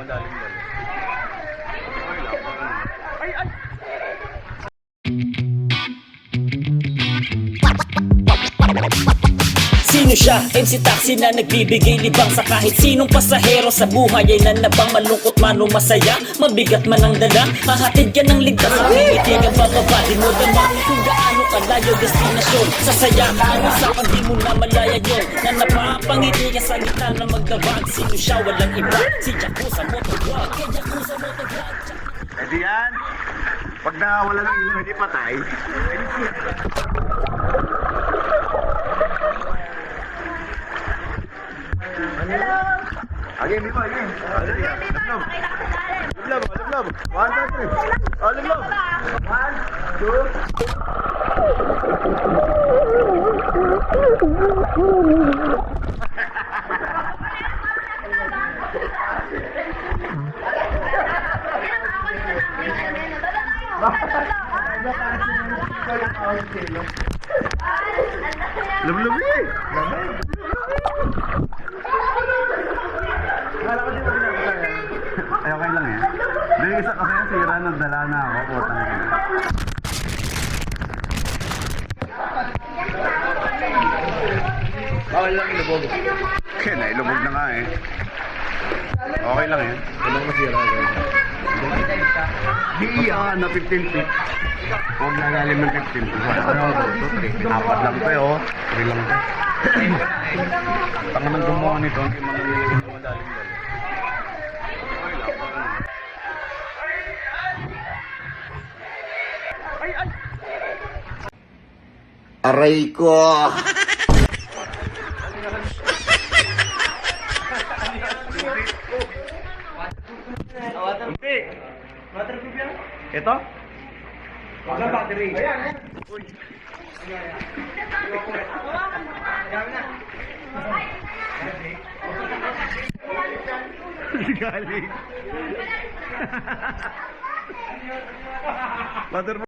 Madaling dali. Ay, ay! Sino siya? MC Taxi na nagbibigay libang sa kahit sinong pasahero sa buhay ay nanabang malungkot man o masaya, mabigat man ang dala, hahatid ka ng ligtas sa pilitig ang bababahin mo dama kung gaano kalayo destinasyon sa saya ang usapan di mo na malaya yun na napapangiti ka sa gitna na magdawag. Sino siya? Walang iba, si Yakuza Motovlog. Kaya Yakuza Motovlog. Pwede yan. Pag nawala ng ilaw, hindi patay. Hello! Again, di ba? Again. Lablab. Lablab. Lablab. 1, 2, 3. Oh, lablab. 1, 2. Lablab eh. Ay, okay lang yan. Dahil isa kasi yung sira, nagdala na ako. Putang ina. Bawal lang ilubog. Kaya na, ilubog na nga eh. Okay lang yan. Walang masira ka. Di na 15 feet. Huwag nagalim ng 15 feet. 1, 2, 3. Apat lang to eh, oh. 3 lang to. Tanga ng gumawa nito. Hindi mga nilagay ng madaling dali. Aray ko! Hindi. Waterproof yan? Ito? Wala battery. Ayan. Uy. Galing. Waterproof.